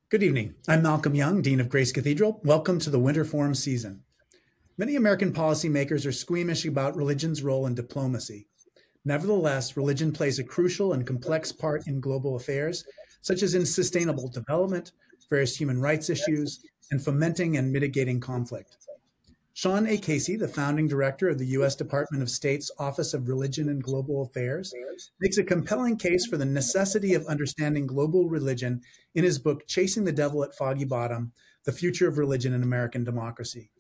Good evening. I'm Malcolm Young, Dean of Grace Cathedral. Welcome to the Winter Forum season. Many American policymakers are squeamish about religion's role in diplomacy. Nevertheless, religion plays a crucial and complex part in global affairs, such as in sustainable development, various human rights issues, and fomenting and mitigating conflict. Sean A. Casey, the founding director of the U.S. Department of State's Office of Religion and Global Affairs, makes a compelling case for the necessity of understanding global religion in his book, Chasing the Devil at Foggy Bottom: The Future of Religion in American Democracy.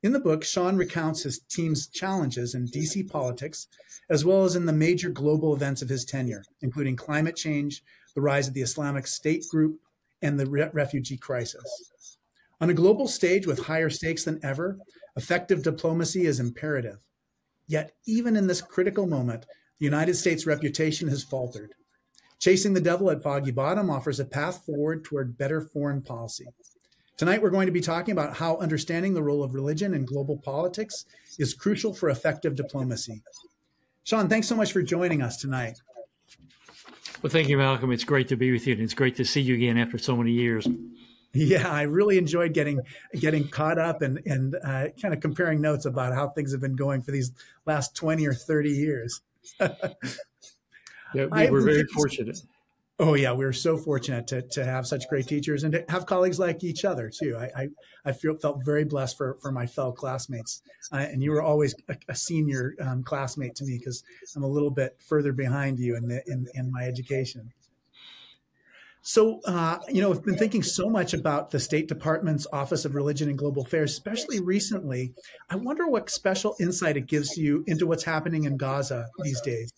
In the book, Sean recounts his team's challenges in DC politics, as well as in the major global events of his tenure, including climate change, the rise of the Islamic State group, and the refugee crisis. On a global stage with higher stakes than ever, effective diplomacy is imperative. Yet, even in this critical moment, the United States' reputation has faltered. Chasing the Devil at Foggy Bottom offers a path forward toward better foreign policy. Tonight, we're going to be talking about how understanding the role of religion in global politics is crucial for effective diplomacy. Sean, thanks so much for joining us tonight. Well, thank you, Malcolm. It's great to be with you, and it's great to see you again after so many years. Yeah, I really enjoyed getting caught up and kind of comparing notes about how things have been going for these last 20 or 30 years. Yeah, we're very fortunate. Oh, yeah, we're so fortunate to have such great teachers and to have colleagues like each other, too. I felt very blessed for my fellow classmates. And you were always a senior classmate to me because I'm a little bit further behind you in my education. So, I've been thinking so much about the State Department's Office of Religion and Global Affairs, especially recently. I wonder what special insight it gives you into what's happening in Gaza these days.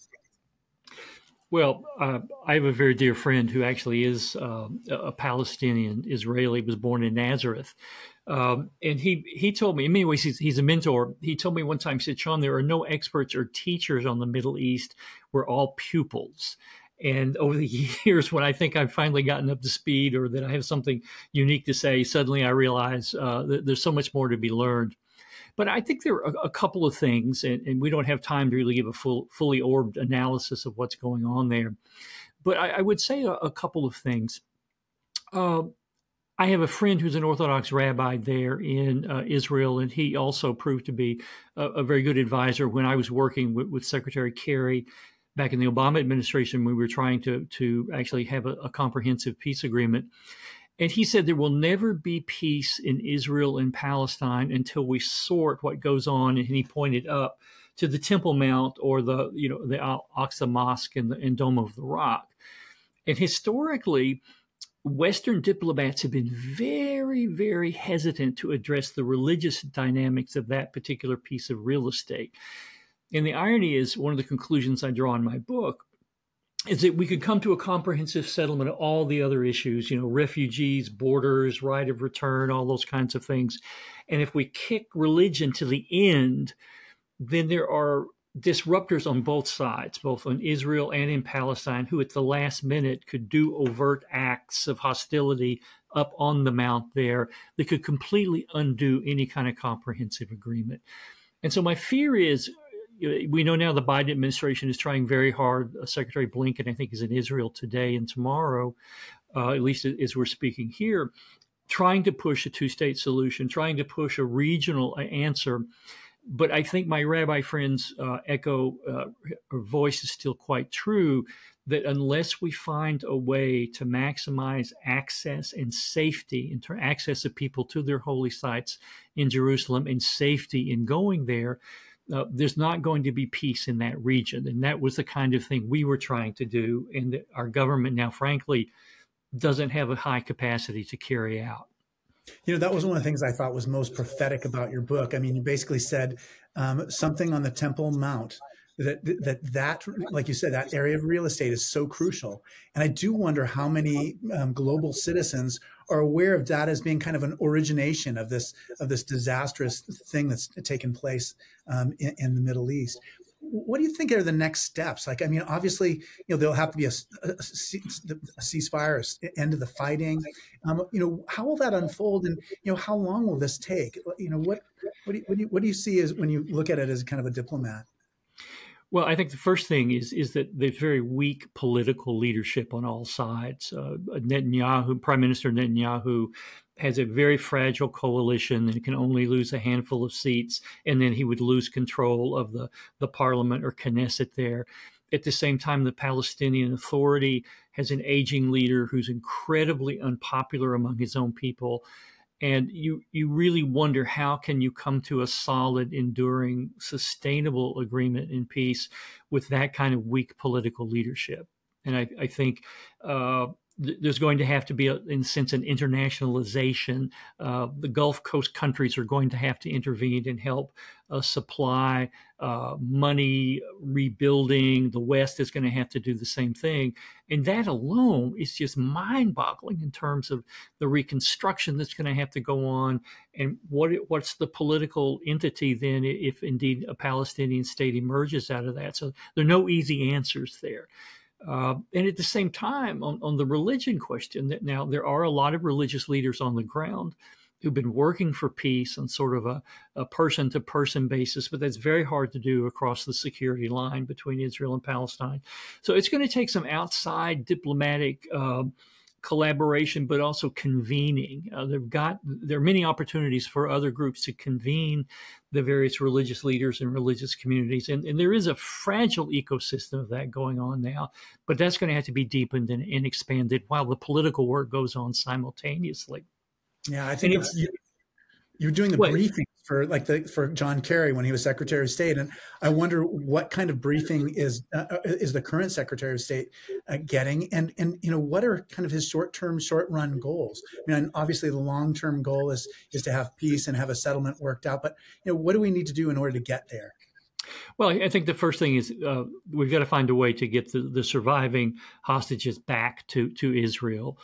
Well, I have a very dear friend who actually is a Palestinian Israeli, was born in Nazareth. And he told me, in many ways, he's a mentor. He told me one time, he said, Sean, there are no experts or teachers on the Middle East. We're all pupils. And over the years, when I think I've finally gotten up to speed or that I have something unique to say, suddenly I realize that there's so much more to be learned. But I think there are a couple of things, and we don't have time to really give a fully orbed analysis of what's going on there. But I would say a couple of things. I have a friend who's an Orthodox rabbi there in Israel, and he also proved to be a very good advisor when I was working with Secretary Kerry. Back in the Obama administration, we were trying to actually have a comprehensive peace agreement. And he said there will never be peace in Israel and Palestine until we sort what goes on. And he pointed up to the Temple Mount or the Al-Aqsa Mosque and Dome of the Rock. And historically, Western diplomats have been very, very hesitant to address the religious dynamics of that particular piece of real estate. And the irony is, one of the conclusions I draw in my book is that we could come to a comprehensive settlement of all the other issues, refugees, borders, right of return, all those kinds of things. And if we kick religion to the end, then there are disruptors on both sides, both in Israel and in Palestine, who at the last minute could do overt acts of hostility up on the mount there that could completely undo any kind of comprehensive agreement. And so my fear is, we know now the Biden administration is trying very hard. Secretary Blinken, I think, is in Israel today and tomorrow, at least as we're speaking here, trying to push a two-state solution, trying to push a regional answer. But I think my rabbi friends echo her voice is still quite true, that unless we find a way to maximize access and safety, access of people to their holy sites in Jerusalem and safety in going there, there's not going to be peace in that region. And that was the kind of thing we were trying to do, and that our government now, frankly, doesn't have a high capacity to carry out. That was one of the things I thought was most prophetic about your book. I mean, you basically said something on the Temple Mount, that, like you said, that area of real estate is so crucial. And I do wonder how many global citizens are aware of that as being kind of an origination of this disastrous thing that's taken place in the Middle East. What do you think are the next steps? Like, I mean, obviously, there'll have to be a ceasefire, end of the fighting. How will that unfold, and how long will this take? What do you see as when you look at it as kind of a diplomat? Well, I think the first thing is that there's very weak political leadership on all sides. Netanyahu, Prime Minister Netanyahu, has a very fragile coalition and can only lose a handful of seats, and then he would lose control of the parliament or Knesset there. At the same time, the Palestinian Authority has an aging leader who's incredibly unpopular among his own people. And you really wonder, how can you come to a solid, enduring, sustainable agreement in peace with that kind of weak political leadership? And I think there's going to have to be, in a sense, an internationalization. The Gulf Coast countries are going to have to intervene and help supply money, rebuilding. The West is going to have to do the same thing. And that alone is just mind-boggling in terms of the reconstruction that's going to have to go on, and what's the political entity then if indeed a Palestinian state emerges out of that. So there are no easy answers there. And at the same time, on the religion question, that now there are a lot of religious leaders on the ground who've been working for peace on sort of a person-to-person basis, but that's very hard to do across the security line between Israel and Palestine. So it's going to take some outside diplomatic collaboration, but also convening. There are many opportunities for other groups to convene the various religious leaders and religious communities. And there is a fragile ecosystem of that going on now, but that's going to have to be deepened and expanded while the political work goes on simultaneously. Yeah, I think you're doing the briefings for John Kerry when he was Secretary of State, and I wonder what kind of briefing is the current Secretary of State getting, and what are kind of his short-run goals? I mean, obviously the long-term goal is to have peace and have a settlement worked out, but what do we need to do in order to get there? Well, I think the first thing is we've got to find a way to get the surviving hostages back to Israel,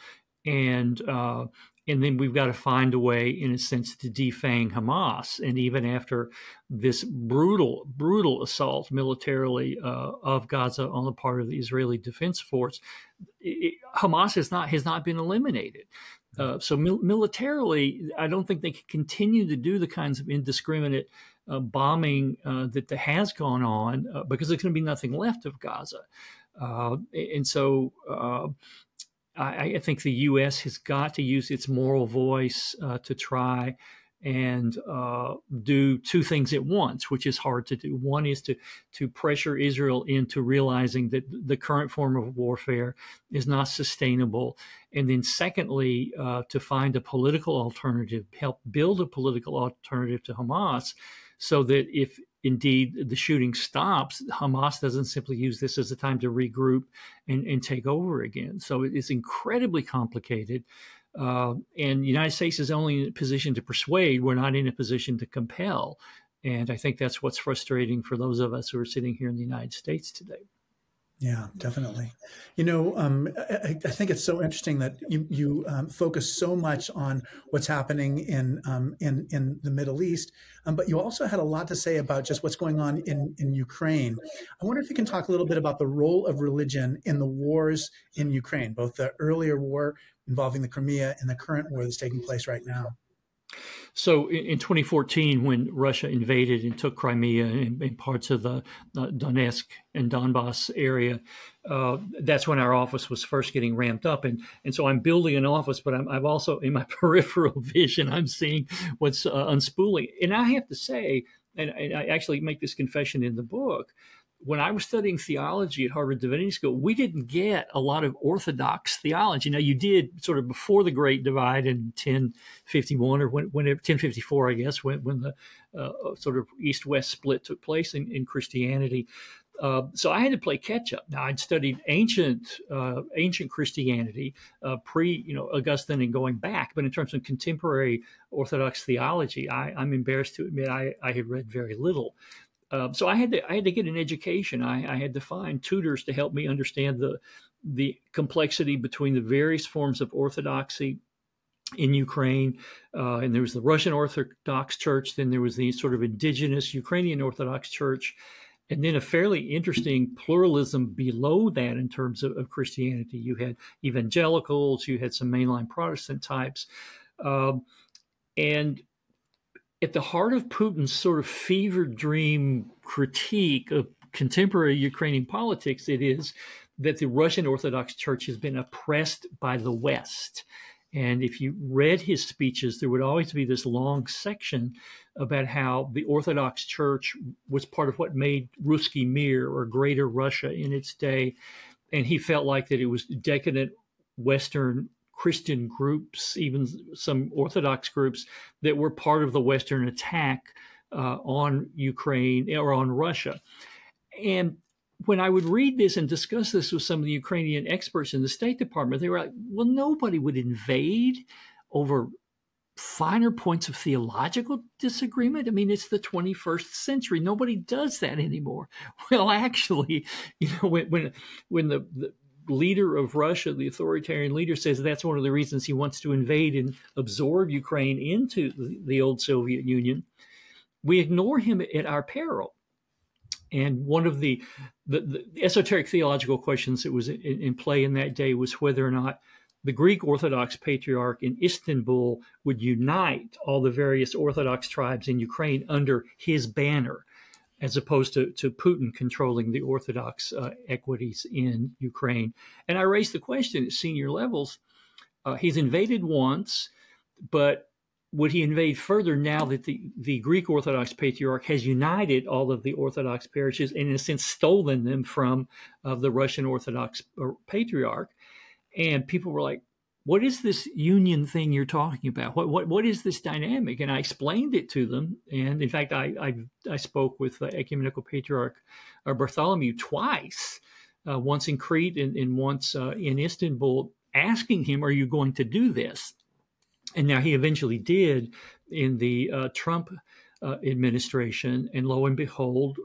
and then we've got to find a way, in a sense, to defang Hamas. And even after this brutal assault militarily of Gaza on the part of the Israeli Defense Force, Hamas has not been eliminated. So militarily, I don't think they can continue to do the kinds of indiscriminate bombing that has gone on because there's going to be nothing left of Gaza. And so I think the U.S. has got to use its moral voice to try and do two things at once, which is hard to do. One is to pressure Israel into realizing that the current form of warfare is not sustainable. And then secondly, to find a political alternative, help build a political alternative to Hamas, so that if indeed the shooting stops, Hamas doesn't simply use this as a time to regroup and take over again. So it's incredibly complicated. And the United States is only in a position to persuade. We're not in a position to compel. And I think that's what's frustrating for those of us who are sitting here in the United States today. Yeah, definitely. I think it's so interesting that you focus so much on what's happening in the Middle East, but you also had a lot to say about just what's going on in Ukraine. I wonder if you can talk a little bit about the role of religion in the wars in Ukraine, both the earlier war involving the Crimea and the current war that's taking place right now. So in 2014, when Russia invaded and took Crimea and parts of the Donetsk and Donbass area, that's when our office was first getting ramped up. And so I'm building an office, but I've also, in my peripheral vision, I'm seeing what's unspooling. And I have to say, and I actually make this confession in the book, when I was studying theology at Harvard Divinity School, we didn't get a lot of Orthodox theology. Now, you did sort of before the Great Divide in 1051 or when 1054, I guess, when the sort of East-West split took place in Christianity. So I had to play catch up. Now, I'd studied ancient Christianity, Augustine and going back. But in terms of contemporary Orthodox theology, I'm embarrassed to admit I had read very little. So I had to get an education. I had to find tutors to help me understand the complexity between the various forms of orthodoxy in Ukraine. And there was the Russian Orthodox Church. Then there was the sort of indigenous Ukrainian Orthodox Church. And then a fairly interesting pluralism below that in terms of Christianity. You had evangelicals, you had some mainline Protestant types. And at the heart of Putin's sort of fever dream critique of contemporary Ukrainian politics, it is that the Russian Orthodox Church has been oppressed by the West. And if you read his speeches, there would always be this long section about how the Orthodox Church was part of what made Ruski Mir, or Greater Russia, in its day. And he felt like that it was decadent Western Christian groups, even some Orthodox groups, that were part of the Western attack on Ukraine or on Russia. And when I would read this and discuss this with some of the Ukrainian experts in the State Department, they were like, well, nobody would invade over finer points of theological disagreement. I mean, it's the 21st century. Nobody does that anymore. Well, actually, when the leader of Russia, the authoritarian leader, says that's one of the reasons he wants to invade and absorb Ukraine into the old Soviet Union, we ignore him at our peril. And one of the esoteric theological questions that was in play in that day was whether or not the Greek Orthodox Patriarch in Istanbul would unite all the various Orthodox tribes in Ukraine under his banner, as opposed to Putin controlling the Orthodox equities in Ukraine. And I raised the question at senior levels. He's invaded once, but would he invade further now that the Greek Orthodox Patriarch has united all of the Orthodox parishes and, in a sense, stolen them from the Russian Orthodox Patriarch? And people were like, what is this union thing you're talking about? What is this dynamic? And I explained it to them. And in fact, I spoke with Ecumenical Patriarch Bartholomew twice, once in Crete and once in Istanbul, asking him, are you going to do this? And now he eventually did in the Trump administration. And lo and behold,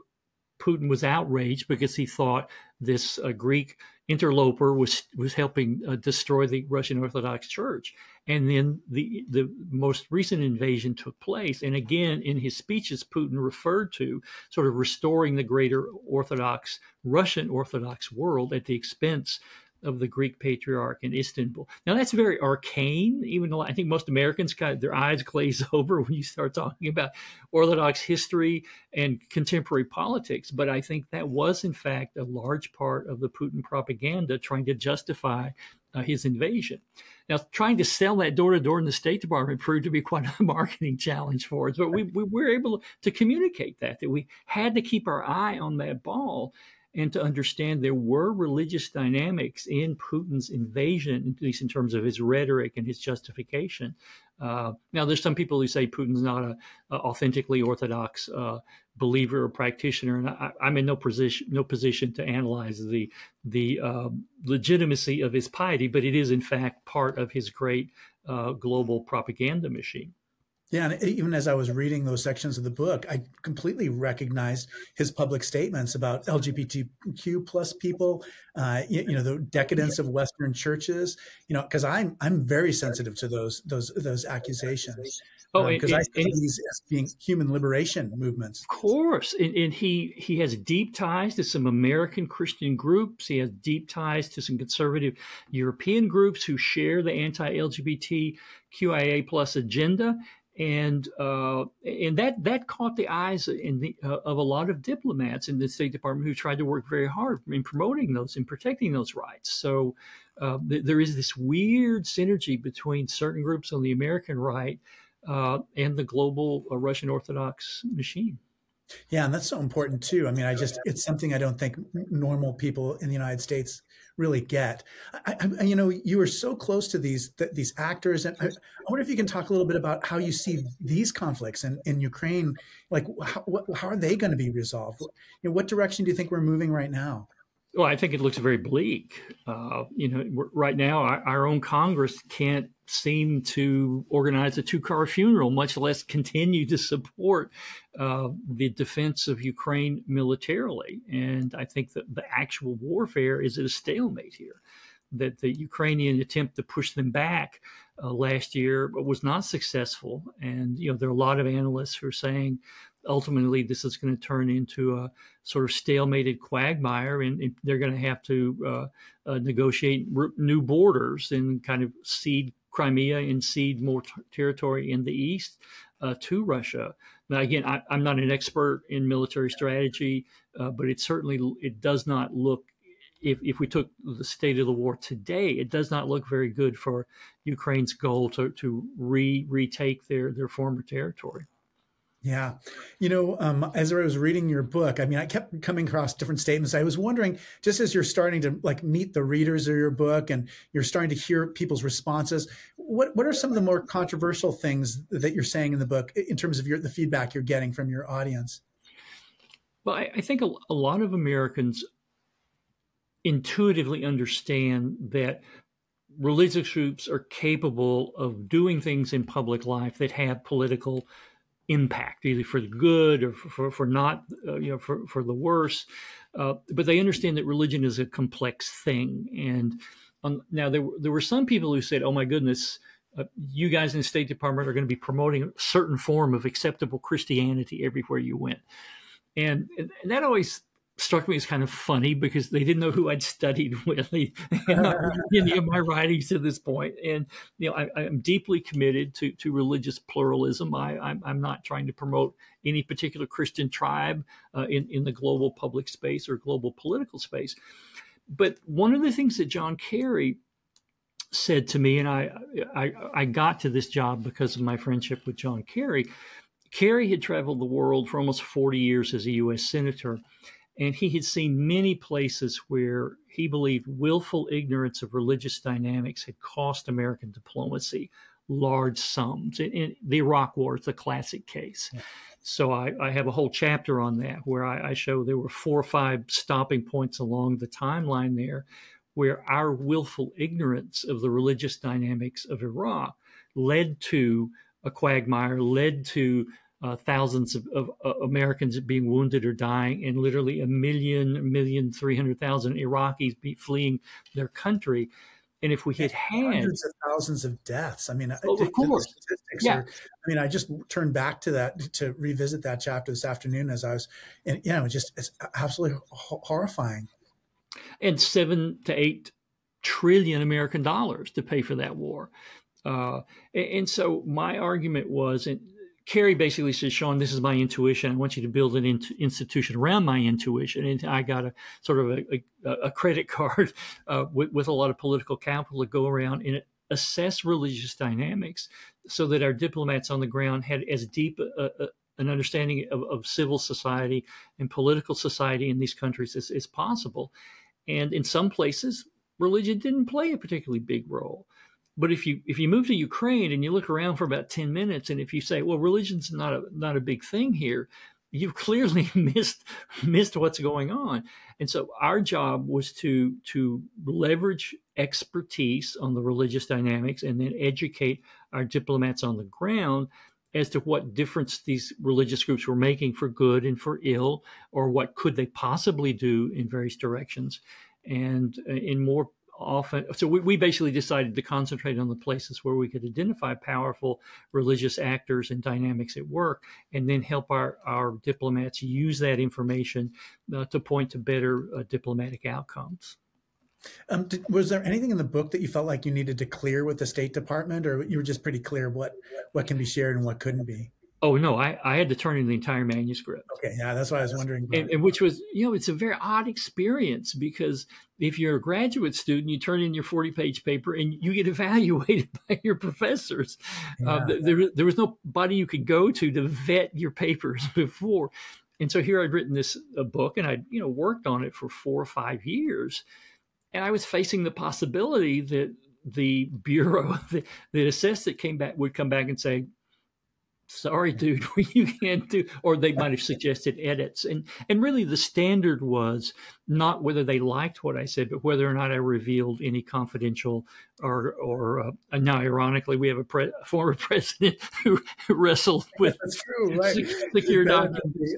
Putin was outraged because he thought this Greek interloper was helping destroy the Russian Orthodox Church. And then the most recent invasion took place. And again, in his speeches, Putin referred to sort of restoring the greater Orthodox, Russian Orthodox world at the expense of the Greek Patriarch in Istanbul. Now, that's very arcane, even though I think most Americans their eyes glaze over when you start talking about Orthodox history and contemporary politics. But I think that was, in fact, a large part of the Putin propaganda trying to justify his invasion. Now, trying to sell that door to door in the State Department proved to be quite a marketing challenge for us. But we were able to communicate that we had to keep our eye on that ball and to understand there were religious dynamics in Putin's invasion, at least in terms of his rhetoric and his justification. Now, there's some people who say Putin's not an authentically Orthodox believer or practitioner, and I'm in no position to analyze the legitimacy of his piety, but it is, in fact, part of his great global propaganda machine. Yeah, and even as I was reading those sections of the book, I completely recognized his public statements about LGBTQ plus people, the decadence of Western churches. Because I'm very sensitive to those accusations. Because I see these as being human liberation movements. Of course, and he has deep ties to some American Christian groups. He has deep ties to some conservative European groups who share the anti-LGBTQIA plus agenda. And that caught the eyes of a lot of diplomats in the State Department who tried to work very hard in promoting those and protecting those rights. So there is this weird synergy between certain groups on the American right and the global Russian Orthodox machine. Yeah, and that's so important too. I mean, it's something I don't think normal people in the United States really get. You are so close to these actors, and I wonder if you can talk a little bit about how you see these conflicts in Ukraine. Like, how are they going to be resolved? What direction do you think we're moving right now? Well, I think it looks very bleak. Right now, our own Congress can't seem to organize a two-car funeral, much less continue to support the defense of Ukraine militarily. And I think that the actual warfare is at a stalemate here. That the Ukrainian attempt to push them back last year was not successful. And, there are a lot of analysts who are saying ultimately this is going to turn into a sort of stalemated quagmire, and they're going to have to negotiate new borders and kind of cede Crimea and cede more territory in the east. to Russia. Now, again, I'm not an expert in military strategy, but it does not look. If we took the state of the war today, it does not look very good for Ukraine's goal to retake their former territory. Yeah. As I was reading your book, I mean, I kept coming across different statements. I was wondering, just as you're starting to like meet the readers of your book and you're starting to hear people's responses, what are some of the more controversial things that you're saying in the book in terms of the feedback you're getting from your audience? Well, I think a lot of Americans intuitively understand that religious groups are capable of doing things in public life that have political impact, either for the good or for not, for the worse. But they understand that religion is a complex thing. And now there were some people who said, "Oh my goodness, you guys in the State Department are going to be promoting a certain form of acceptable Christianity everywhere you went," and that always struck me as kind of funny because they didn't know who I'd studied with. They had not read any of my writings to this point. And, I'm deeply committed to religious pluralism. I'm not trying to promote any particular Christian tribe in the global public space or global political space. But one of the things that John Kerry said to me, and I got to this job because of my friendship with John Kerry. Kerry had traveled the world for almost 40 years as a U.S. senator. And he had seen many places where he believed willful ignorance of religious dynamics had cost American diplomacy large sums. And the Iraq War is the classic case. Yeah. So I have a whole chapter on that where I show there were 4 or 5 stopping points along the timeline there where our willful ignorance of the religious dynamics of Iraq led to a quagmire, led to thousands of Americans being wounded or dying, and literally 1,300,000 Iraqis fleeing their country. And if we had hundreds of thousands of deaths, I mean, of course, yeah. I just turned back to that to revisit that chapter this afternoon as I was, and it's absolutely horrifying. And 7 to 8 trillion American dollars to pay for that war. And so my argument was, and Kerry basically says, "Sean, this is my intuition. I want you to build an institution around my intuition." And I got a sort of a credit card with a lot of political capital to go around and assess religious dynamics so that our diplomats on the ground had as deep an understanding of civil society and political society in these countries as possible. And in some places, religion didn't play a particularly big role. But if you move to Ukraine and you look around for about 10 minutes, and if you say, well, religion's not a big thing here, you've clearly missed what's going on. And so our job was to leverage expertise on the religious dynamics and then educate our diplomats on the ground as to what difference these religious groups were making for good and for ill, or what could they possibly do in various directions. And in more often, so we basically decided to concentrate on the places where we could identify powerful religious actors and dynamics at work, and then help our diplomats use that information to point to better diplomatic outcomes. Was there anything in the book that you felt like you needed to clear with the State Department, or you were just pretty clear what can be shared and what couldn't be? Oh, no, I had to turn in the entire manuscript. Okay, yeah, that's what I was wondering about. And which was, it's a very odd experience, because if you're a graduate student, you turn in your 40-page paper and you get evaluated by your professors. Yeah. There was nobody you could go to vet your papers before. And so here I'd written this book, and I'd worked on it for 4 or 5 years. And I was facing the possibility that the bureau that assessed it would come back and say, "Sorry, dude, you can't do," or they might have suggested edits. And really the standard was not whether they liked what I said, but whether or not I revealed any confidential or now ironically, we have a former president who wrestled with secure documents.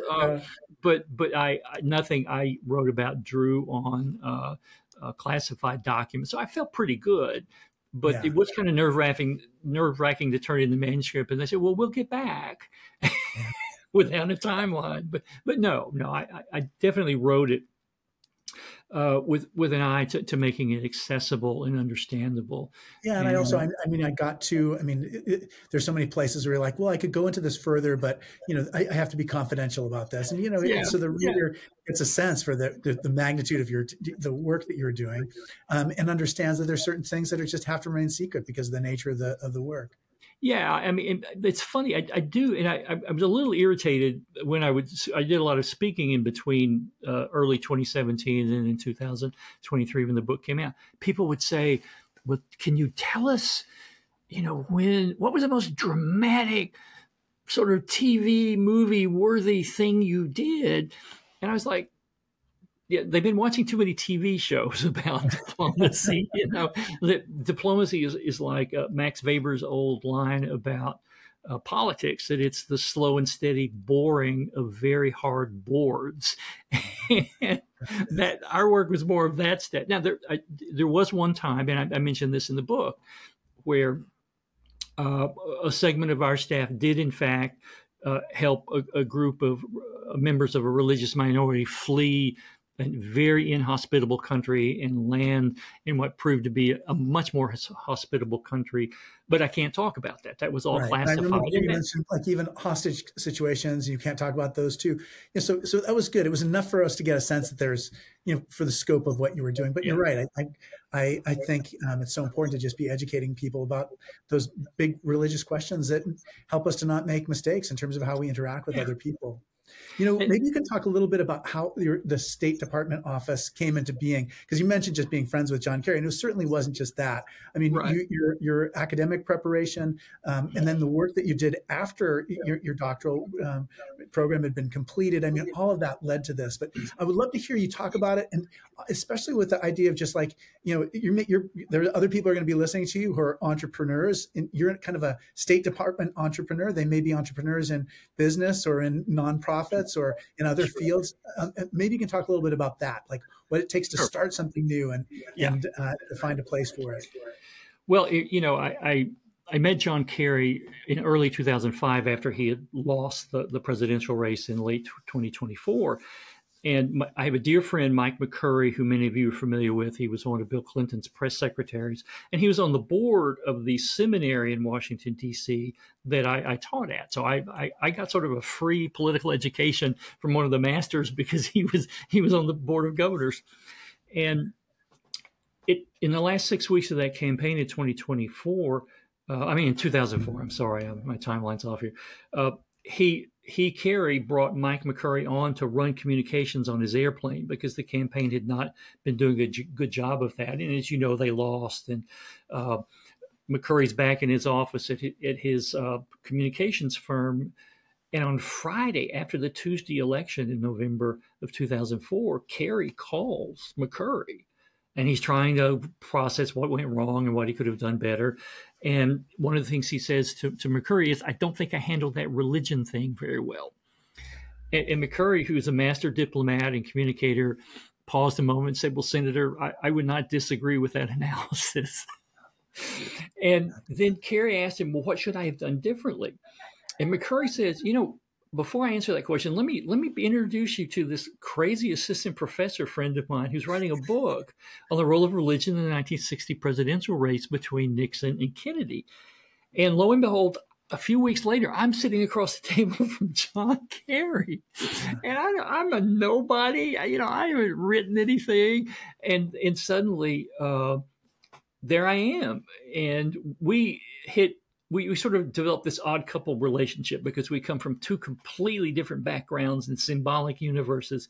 But nothing I wrote about drew on classified documents. So I felt pretty good. But it was kind of nerve-wracking to turn in the manuscript, and they said, "Well, we'll get back," without a timeline. But no, I definitely wrote it with an eye to making it accessible and understandable. Yeah, and I also, And I got to, there's so many places where you're like, well, I could go into this further, but I have to be confidential about this, and yeah, so the yeah. reader gets a sense for the magnitude of the work that you're doing, and understands that there's certain things that are just have to remain secret because of the nature of the work. Yeah, I mean, it's funny. I do, and I was a little irritated when I did a lot of speaking in between early 2017 and in 2023 when the book came out. People would say, "Well, can you tell us, what was the most dramatic sort of TV movie worthy thing you did?" And I was like, yeah, they've been watching too many TV shows about diplomacy. Diplomacy is like Max Weber's old line about politics, that it's the slow and steady boring of very hard boards. And that our work was more of that step. Now, there was one time, and I mentioned this in the book, where a segment of our staff did, in fact, help a group of members of a religious minority flee a very inhospitable country and land in what proved to be a much more hospitable country. But I can't talk about that. That was all Right. And I classified. remember you mentioned like even hostage situations, you can't talk about those too. So that was good. It was enough for us to get a sense that there's, for the scope of what you were doing. But you're right. I think it's so important to just be educating people about those big religious questions that help us to not make mistakes in terms of how we interact with other people. Maybe you can talk a little bit about how the State Department office came into being, because you mentioned just being friends with John Kerry, and it certainly wasn't just that. I mean, Right. your academic preparation, and then the work that you did after your doctoral program had been completed. I mean, all of that led to this. But I would love to hear you talk about it, and especially with the idea of just like, there are other people are going to be listening to you who are entrepreneurs, and you're kind of a State Department entrepreneur. They may be entrepreneurs in business or in nonprofits or in other fields. Maybe you can talk a little bit about that, like what it takes to start something new and to find a place for it. Well, I met John Kerry in early 2005 after he had lost the presidential race in late 2024. And I have a dear friend, Mike McCurry, who many of you are familiar with. He was one of Bill Clinton's press secretaries, and he was on the board of the seminary in Washington, D.C. that I taught at. So I got sort of a free political education from one of the masters because he was on the board of governors. And in the last 6 weeks of that campaign in 2024, in 2004, I'm sorry, my timeline's off here. Kerry brought Mike McCurry on to run communications on his airplane because the campaign had not been doing a good job of that. And as you know, they lost. And McCurry's back in his office at his communications firm. And on Friday, after the Tuesday election in November of 2004, Kerry calls McCurry. And he's trying to process what went wrong and what he could have done better. And one of the things he says to McCurry is, I don't think I handled that religion thing very well. And McCurry, who's a master diplomat and communicator, paused a moment and said, well, Senator, I would not disagree with that analysis. And then Kerry asked him, well, what should I have done differently? And McCurry says, before I answer that question, let me introduce you to this crazy assistant professor friend of mine who's writing a book on the role of religion in the 1960 presidential race between Nixon and Kennedy. And lo and behold, a few weeks later, I'm sitting across the table from John Kerry, and I'm a nobody. I haven't written anything, and suddenly there I am, and we sort of developed this odd couple relationship because we come from two completely different backgrounds and symbolic universes.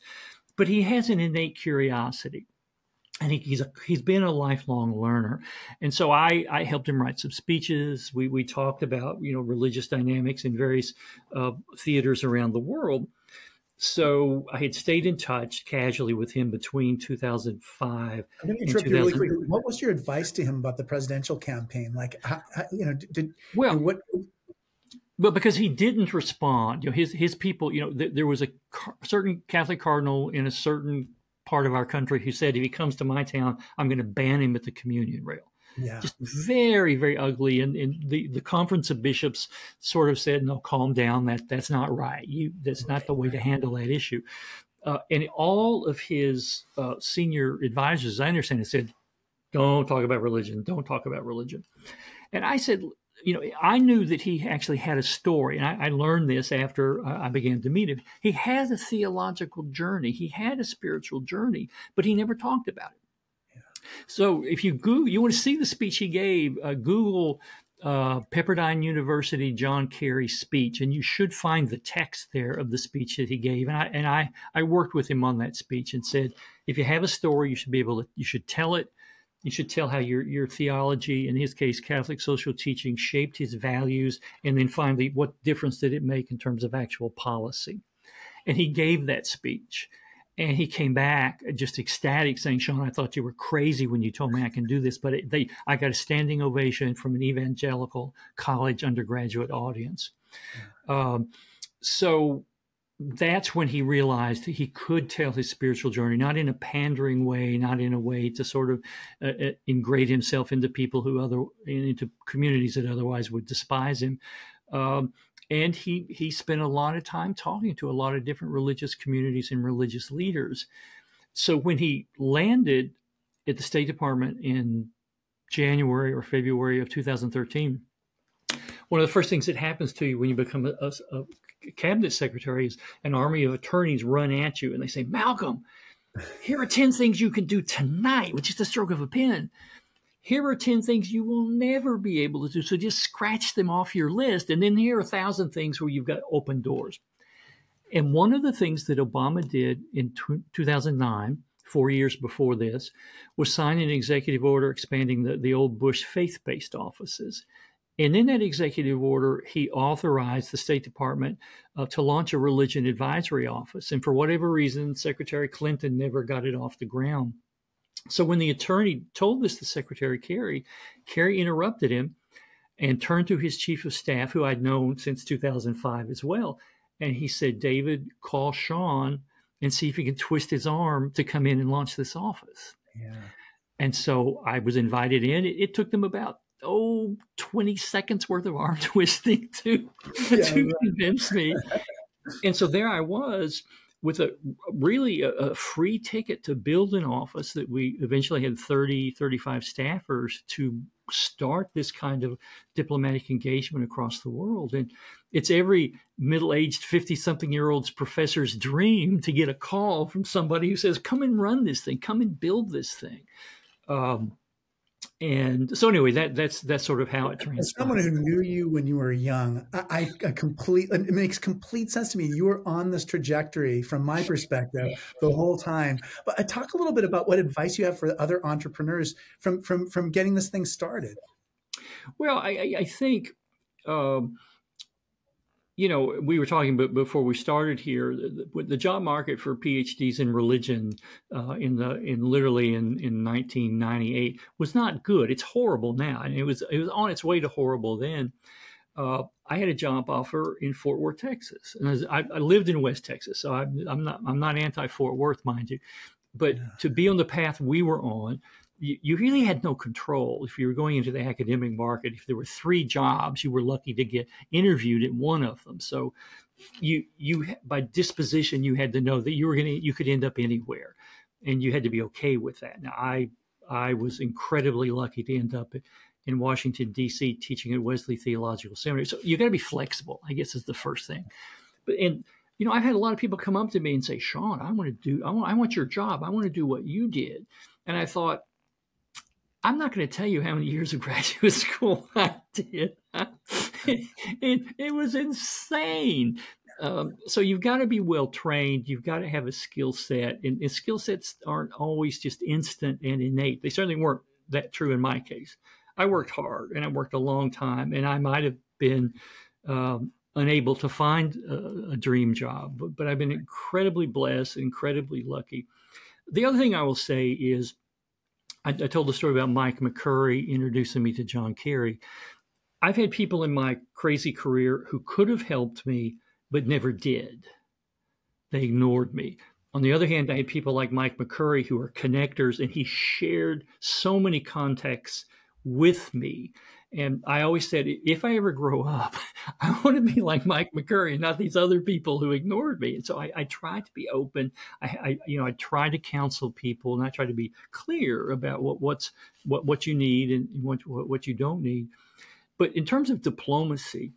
But he has an innate curiosity, and he's been a lifelong learner. And so I helped him write some speeches. We talked about religious dynamics in various theaters around the world. So I had stayed in touch casually with him between 2005 I'm going to interrupt you really quickly. What was your advice to him about the presidential campaign? Like, Well, because he didn't respond. His people. There was a certain Catholic cardinal in a certain part of our country who said if he comes to my town, I'm going to ban him at the communion rail. Yeah. Just very, very ugly. And the Conference of Bishops sort of said, no, calm down. That's not right. That's not the way to handle that issue. And all of his senior advisors, as I understand it, said, don't talk about religion. Don't talk about religion. And I said, I knew that he actually had a story. And I learned this after I began to meet him. He had a theological journey. He had a spiritual journey, but he never talked about it. Yeah. So if you want to see the speech he gave, Google Pepperdine University John Kerry speech, and you should find the text there of the speech that he gave. And I worked with him on that speech and said, if you have a story, you should tell it. You should tell how your theology, in his case, Catholic social teaching, shaped his values. And then finally, what difference did it make in terms of actual policy? And he gave that speech. And he came back just ecstatic, saying, Sean, I thought you were crazy when you told me I can do this. But I got a standing ovation from an evangelical college undergraduate audience. So that's when he realized he could tell his spiritual journey, not in a pandering way, not in a way to sort of ingrate himself into into communities that otherwise would despise him. And he spent a lot of time talking to a lot of different religious communities and religious leaders. So when he landed at the State Department in January or February of 2013, one of the first things that happens to you when you become a cabinet secretary is an army of attorneys run at you and they say, Malcolm, here are 10 things you can do tonight with just a stroke of a pen. Here are 10 things you will never be able to do. So just scratch them off your list. And then here are 1,000 things where you've got open doors. And one of the things that Obama did in 2009, 4 years before this, was sign an executive order expanding the old Bush faith-based offices. And in that executive order, he authorized the State Department to launch a religion advisory office. And for whatever reason, Secretary Clinton never got it off the ground. So when the attorney told this to Secretary Kerry, Kerry interrupted him and turned to his chief of staff, who I'd known since 2005 as well. And he said, David, call Sean and see if he can twist his arm to come in and launch this office. Yeah. And so I was invited in. It took them about 20 seconds worth of arm twisting to convince me. And so there I was with a free ticket to build an office that we eventually had 35 staffers to start this kind of diplomatic engagement across the world. And it's every middle-aged 50-something-year-old's professor's dream to get a call from somebody who says, come and run this thing, come and build this thing. And so anyway, that's sort of how it transpired. As someone who knew you when you were young, it makes complete sense to me. You were on this trajectory from my perspective the whole time. But talk a little bit about what advice you have for other entrepreneurs from getting this thing started. Well, I think, we were talking before we started here, the job market for PhDs in religion in 1998 was not good. It's horrible now, and it was on its way to horrible then. I had a job offer in Fort Worth, Texas, and I lived in West Texas, so I'm not anti-Fort Worth, mind you, but to be on the path we were on, you really had no control. If you were going into the academic market, if there were 3 jobs, you were lucky to get interviewed at one of them. So you by disposition, you had to know that you could end up anywhere, and you had to be okay with that. Now, I was incredibly lucky to end up in Washington, D.C., teaching at Wesley Theological Seminary. So you got to be flexible, I guess, is the first thing. I've had a lot of people come up to me and say, Sean, I want your job. I want to do what you did. And I thought, I'm not going to tell you how many years of graduate school I did. It was insane. So you've got to be well trained. You've got to have a skill set, and skill sets aren't always just instant and innate. They certainly weren't that true in my case. I worked hard, and I worked a long time, and I might have been unable to find a dream job, but I've been incredibly blessed, incredibly lucky. The other thing I will say is, I told the story about Mike McCurry introducing me to John Kerry. I've had people in my crazy career who could have helped me, but never did. They ignored me. On the other hand, I had people like Mike McCurry who are connectors, and he shared so many contacts with me. And I always said, if I ever grow up, I want to be like Mike McCurry and not these other people who ignored me. And so I try to be open. I try to counsel people, and I try to be clear about what you need and what you don't need. But in terms of diplomacy,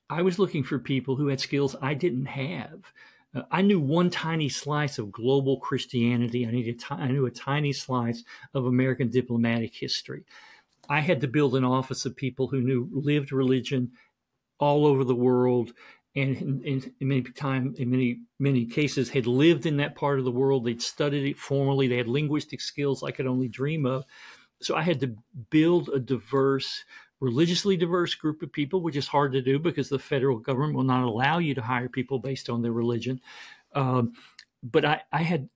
I was looking for people who had skills I didn't have. I knew one tiny slice of global Christianity. I knew a tiny slice of American diplomatic history. I had to build an office of people who lived religion all over the world, and in many cases had lived in that part of the world. They'd studied it formally. They had linguistic skills I could only dream of. So I had to build a religiously diverse group of people, which is hard to do because the federal government will not allow you to hire people based on their religion. But I had,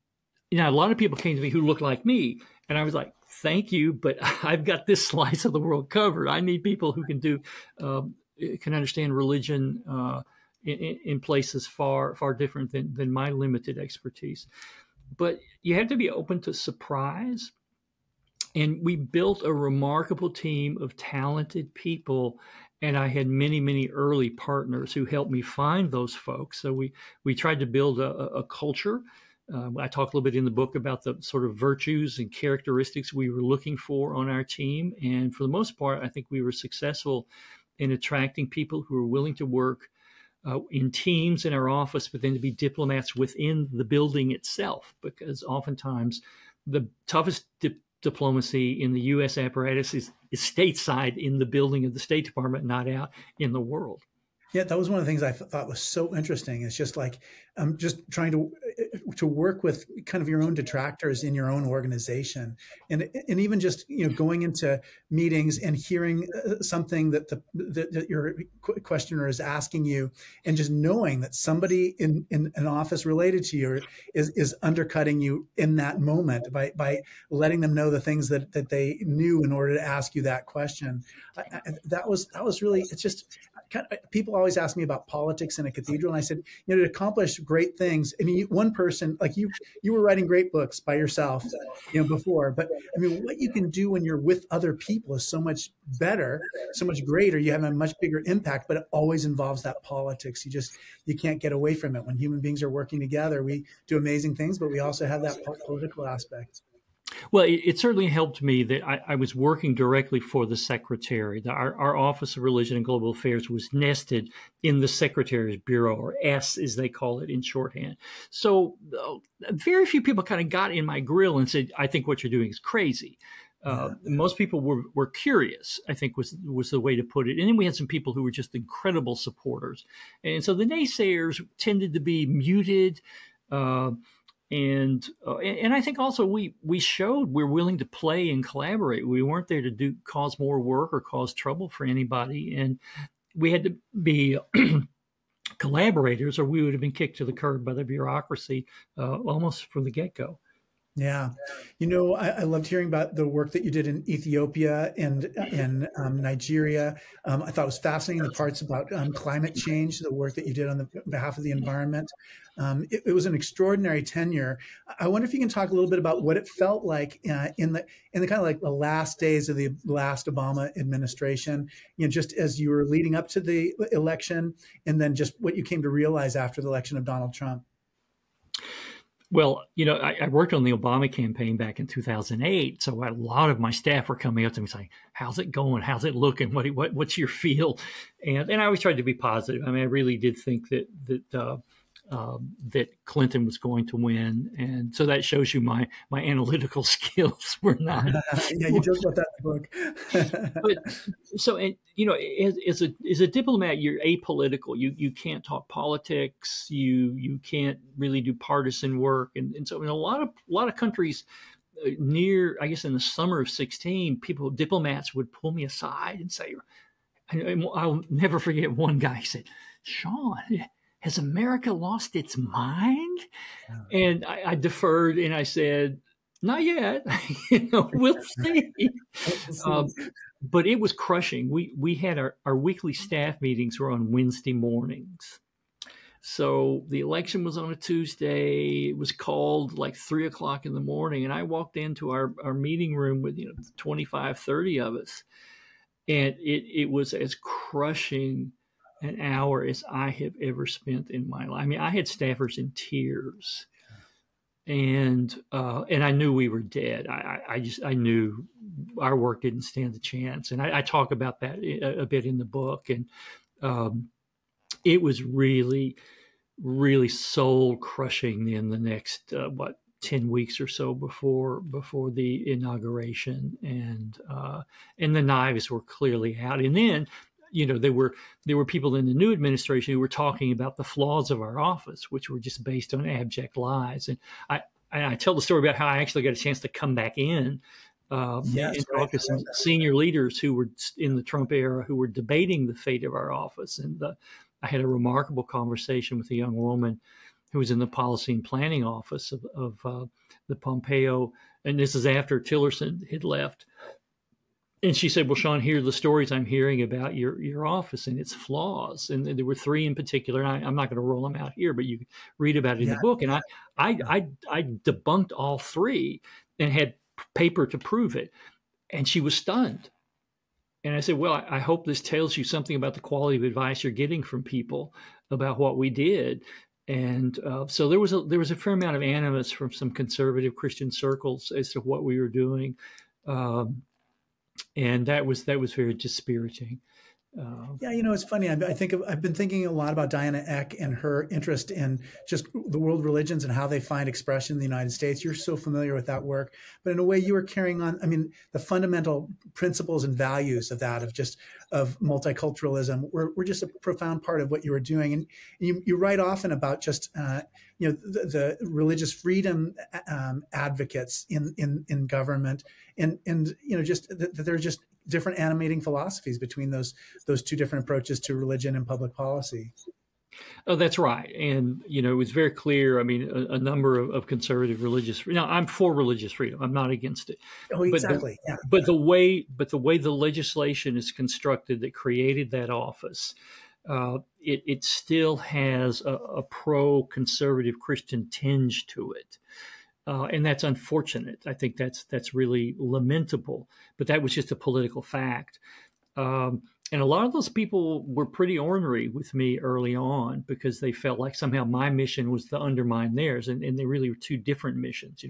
a lot of people came to me who looked like me, and I was like, thank you, but I've got this slice of the world covered. I need people who can understand religion in places far different than my limited expertise. But you have to be open to surprise. And we built a remarkable team of talented people. And I had many, many early partners who helped me find those folks. So we tried to build a culture. I talk a little bit in the book about the sort of virtues and characteristics we were looking for on our team. And for the most part, I think we were successful in attracting people who were willing to work in teams in our office, but then to be diplomats within the building itself, because oftentimes the toughest diplomacy in the U.S. apparatus is stateside in the building of the State Department, not out in the world. Yeah, that was one of the things I thought was so interesting. It's just like just trying to work with kind of your own detractors in your own organization, and even just going into meetings and hearing something that your questioner is asking you, and just knowing that somebody in an office related to you is undercutting you in that moment by letting them know the things that they knew in order to ask you that question. That was really, it's just people always ask me about politics in a cathedral, and I said, to accomplish great things. I mean, one person like you were writing great books by yourself, before, but I mean, what you can do when you're with other people is so much better, so much greater. You have a much bigger impact, but it always involves that politics. You can't get away from it. When human beings are working together, we do amazing things, but we also have that political aspect. Well, it certainly helped me that I was working directly for the secretary. Our Office of Religion and Global Affairs was nested in the Secretary's Bureau, or S as they call it in shorthand. So very few people kind of got in my grill and said, I think what you're doing is crazy. Most people were curious, I think was the way to put it. And then we had some people who were just incredible supporters. And so the naysayers tended to be muted. And I think also we showed we're willing to play and collaborate. We weren't there to cause more work or cause trouble for anybody. And we had to be collaborators, or we would have been kicked to the curb by the bureaucracy almost from the get-go. Yeah. I loved hearing about the work that you did in Ethiopia and in Nigeria. I thought it was fascinating, the parts about climate change, the work that you did on behalf of the environment. It was an extraordinary tenure. I wonder if you can talk a little bit about what it felt like in the kind of like the last days of the last Obama administration, just as you were leading up to the election, and then just what you came to realize after the election of Donald Trump. Well, I worked on the Obama campaign back in 2008. So a lot of my staff were coming up to me saying, how's it going? How's it looking? What's your feel? And I always tried to be positive. I mean, I really did think that Clinton was going to win. And so that shows you my analytical skills were not. Yeah, you joked about that in the book. But so, as a diplomat, you're apolitical. You can't talk politics. You can't really do partisan work. And so in a lot of countries near, I guess in the summer of 2016, diplomats would pull me aside and say, I'll never forget one guy said, Sean, has America lost its mind? And I deferred and I said, not yet. We'll see. But it was crushing. We had our weekly staff meetings were on Wednesday mornings. So the election was on a Tuesday. It was called like 3:00 in the morning. And I walked into our meeting room with 25, 30 of us. And it was as crushing an hour as I have ever spent in my life. I mean, I had staffers in tears, and I knew we were dead. I knew our work didn't stand a chance, and I talk about that a bit in the book. And it was really, really soul crushing in the next 10 weeks or so before the inauguration, and the knives were clearly out. And then, there were people in the new administration who were talking about the flaws of our office, which were just based on abject lies. And I tell the story about how I actually got a chance to come back in and talk to some senior leaders who were in the Trump era who were debating the fate of our office. And I had a remarkable conversation with a young woman who was in the policy and planning office of the Pompeo, and this is after Tillerson had left. And she said, "Well, Sean, here are the stories I'm hearing about your office and its flaws." And there were three in particular. And I'm not going to roll them out here, but you can read about it in the book. And I debunked all three and had paper to prove it. And she was stunned. And I said, "Well, I hope this tells you something about the quality of advice you're getting from people about what we did." And so there was a fair amount of animus from some conservative Christian circles as to what we were doing. And that was very dispiriting. Yeah, it's funny. I've been thinking a lot about Diana Eck and her interest in just the world religions and how they find expression in the United States. You're so familiar with that work, but in a way you were carrying on, the fundamental principles and values of that, of multiculturalism were just a profound part of what you were doing. And you write often about just, the religious freedom advocates in government, and just that they're just different animating philosophies between those two different approaches to religion and public policy. Oh, that's right. And, it was very clear. A number of conservative religious, I'm for religious freedom. I'm not against it. Oh, exactly. But the way the legislation is constructed that created that office, it still has a pro-conservative Christian tinge to it. And that's unfortunate. I think that's really lamentable, but that was just a political fact. And a lot of those people were pretty ornery with me early on because they felt like somehow my mission was to undermine theirs. And they really were two different missions.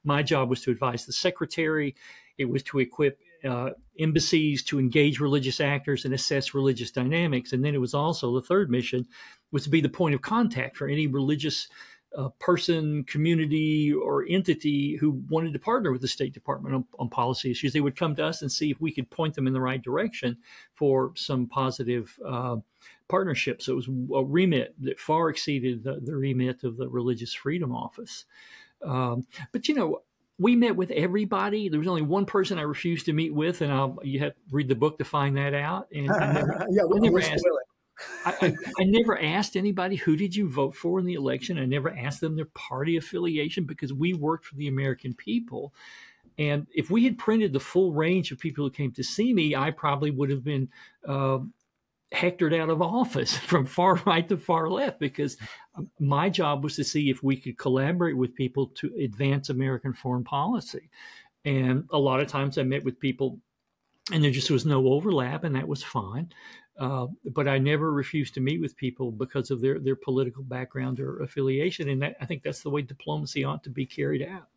My job was to advise the secretary. It was to equip embassies to engage religious actors and assess religious dynamics. And then it was also the third mission was to be the point of contact for any religious person, community, or entity who wanted to partner with the State Department on policy issues. They would come to us and see if we could point them in the right direction for some positive partnership. So it was a remit that far exceeded the remit of the Religious Freedom Office. But we met with everybody. There was only one person I refused to meet with, and you have to read the book to find that out. And I never asked anybody, who did you vote for in the election? I never asked them their party affiliation because we worked for the American people. And if we had printed the full range of people who came to see me, I probably would have been hectored out of office from far right to far left, because my job was to see if we could collaborate with people to advance American foreign policy. And a lot of times I met with people and there just was no overlap, and that was fine. But I never refused to meet with people because of their political background or affiliation. And I think that's the way diplomacy ought to be carried out.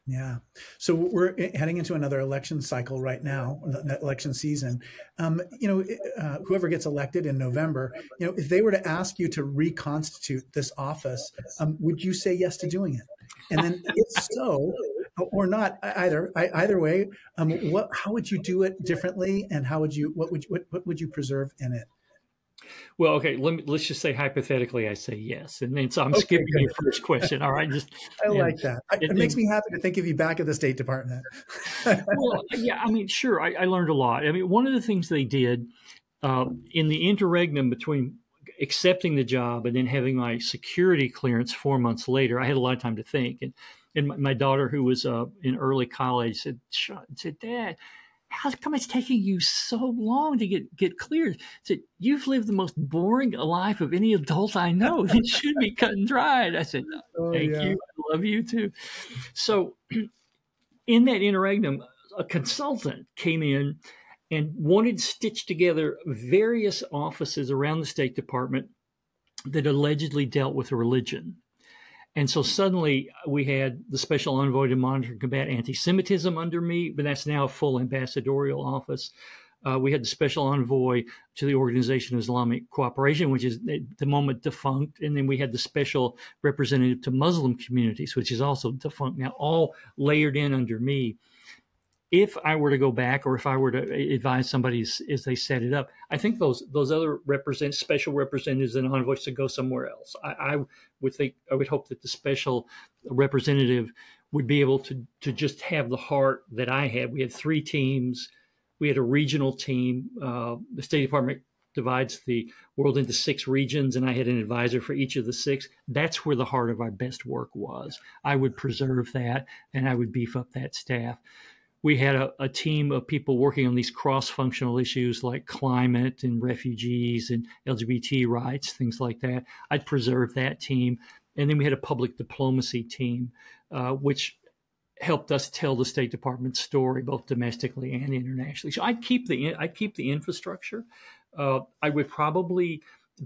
Yeah. So we're heading into another election cycle right now, election season. Whoever gets elected in November, if they were to ask you to reconstitute this office, would you say yes to doing it? And then if so, or not, either way, how would you do it differently, and what would you preserve in it? Well, okay, let's just say hypothetically I say yes. And then so I'm skipping your first question. All right. I like that. It makes me happy to think of you back at the State Department. Well, yeah, sure. I learned a lot. One of the things they did in the interregnum between accepting the job and then having my security clearance 4 months later, I had a lot of time to think. And my daughter, who was in early college, said, "Dad, how come it's taking you so long to get cleared?" I said, "You've lived the most boring life of any adult I know. It should be cut and dried." I said, "Thank you. I love you too." So in that interregnum, a consultant came in and wanted stitched together various offices around the State Department that allegedly dealt with religion. And so suddenly we had the special envoy to monitor and combat anti-Semitism under me, but that's now a full ambassadorial office. We had the special envoy to the Organization of Islamic Cooperation, which is at the moment defunct. And then we had the special representative to Muslim communities, which is also defunct now, all layered in under me. If I were to go back, or if I were to advise somebody as they set it up, I think those other special representatives and envoys should go somewhere else. I would hope that the special representative would be able to just have the heart that I had. We had 3 teams. We had a regional team. The State Department divides the world into 6 regions, and I had an advisor for each of the 6. That's where the heart of our best work was. I would preserve that, and I would beef up that staff. We had a team of people working on these cross-functional issues like climate and refugees and LGBT rights, things like that. I'd preserve that team. And then we had a public diplomacy team, which helped us tell the State Department story, both domestically and internationally. So I'd keep the infrastructure. I would probably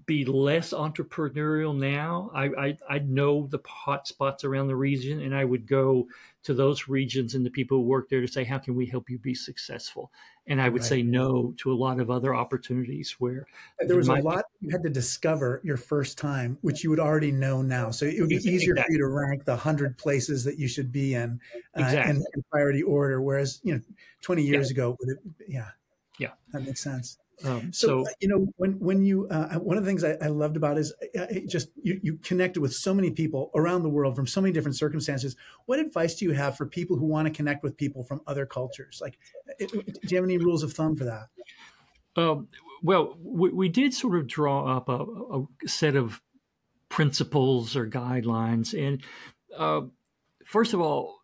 be less entrepreneurial now. I know the hot spots around the region, and I would go to those regions and the people who work there to say, how can we help you be successful? And I would say no to a lot of other opportunities where there was a lot you had to discover your first time, which you would already know now. So it would be easier for you to rank the 100 places that you should be in in priority order. Whereas, 20 years ago, that makes sense. So when you one of the things I loved about is just you connected with so many people around the world from so many different circumstances. What advice do you have for people who want to connect with people from other cultures? Like, do you have any rules of thumb for that? Well, we did sort of draw up a set of principles or guidelines. And first of all,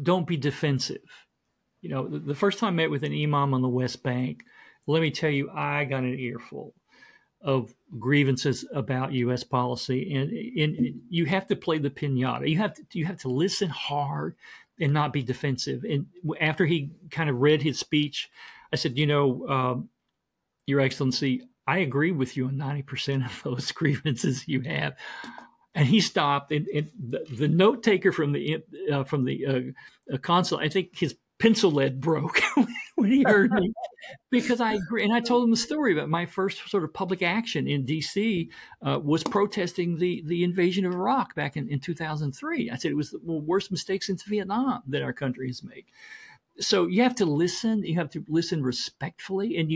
don't be defensive. The first time I met with an imam on the West Bank, let me tell you, I got an earful of grievances about U.S. policy, and you have to play the piñata. You have to listen hard and not be defensive. And after he kind of read his speech, I said, Your Excellency, I agree with you on 90% of those grievances you have. And he stopped, and the note taker from the consul, I think his pencil lead broke when he heard me, because I agree. And I told him the story about my first sort of public action in D.C. Was protesting the invasion of Iraq back in 2003. I said it was the worst mistake since Vietnam that our country has made. So you have to listen. You have to listen respectfully. And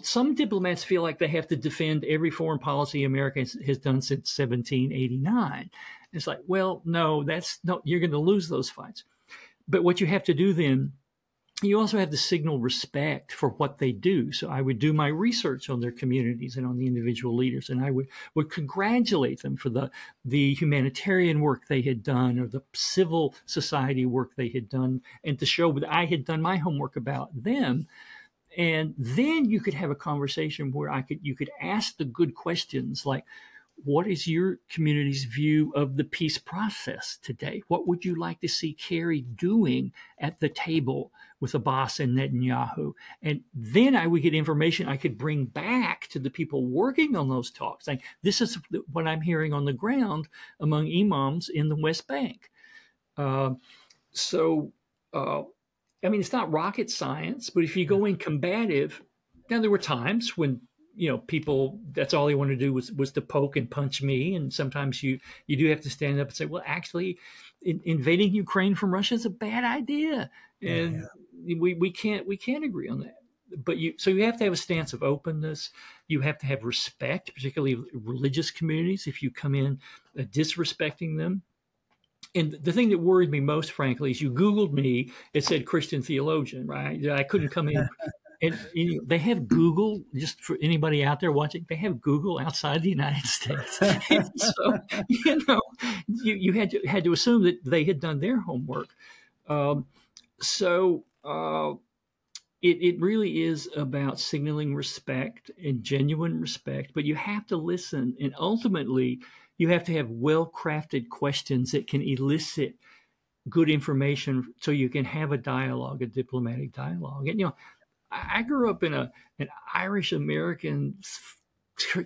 some diplomats feel like they have to defend every foreign policy America has done since 1789. It's like, well, no, you're going to lose those fights. But what you have to do then, you also have to signal respect for what they do. So I would do my research on their communities and on the individual leaders, and I would congratulate them for the humanitarian work they had done or the civil society work they had done, and to show that I had done my homework about them. And then you could have a conversation where you could ask the good questions like, what is your community's view of the peace process today? What would you like to see Kerry doing at the table with Abbas and Netanyahu? And then I would get information I could bring back to the people working on those talks, saying, this is what I'm hearing on the ground among imams in the West Bank. It's not rocket science, but if you go in combative, now there were times when people, that's all they want to do was to poke and punch me. And sometimes you do have to stand up and say, well, actually, invading Ukraine from Russia is a bad idea. And we can't agree on that. But you have to have a stance of openness. You have to have respect, particularly religious communities, if you come in disrespecting them. And the thing that worried me most, frankly, is you Googled me, it said Christian theologian, right? I couldn't come in. And they have Google, just for anybody out there watching, they have Google outside the United States. So, you had to assume that they had done their homework. It really is about signaling respect and genuine respect, but you have to listen. And ultimately, you have to have well-crafted questions that can elicit good information so you can have a dialogue, a diplomatic dialogue. And, I grew up in an Irish American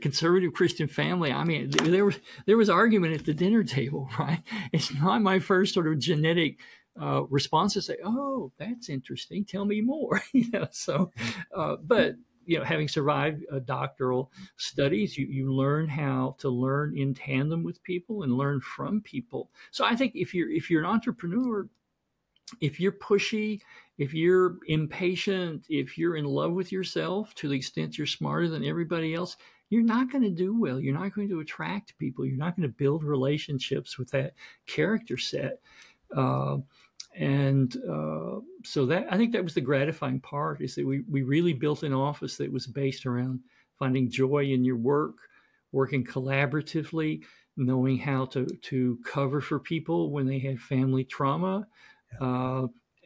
conservative Christian family. I mean, there was argument at the dinner table, right? It's not my first sort of genetic response to say, "Oh, that's interesting. Tell me more." So, but having survived doctoral studies, you learn how to learn in tandem with people and learn from people. So I think if you're an entrepreneur, if you're pushy, if you're impatient, if you're in love with yourself to the extent you're smarter than everybody else, you're not going to do well. You're not going to attract people. You're not going to build relationships with that character set. So that, I think that was the gratifying part, is that we really built an office that was based around finding joy in your work, working collaboratively, knowing how to cover for people when they had family trauma.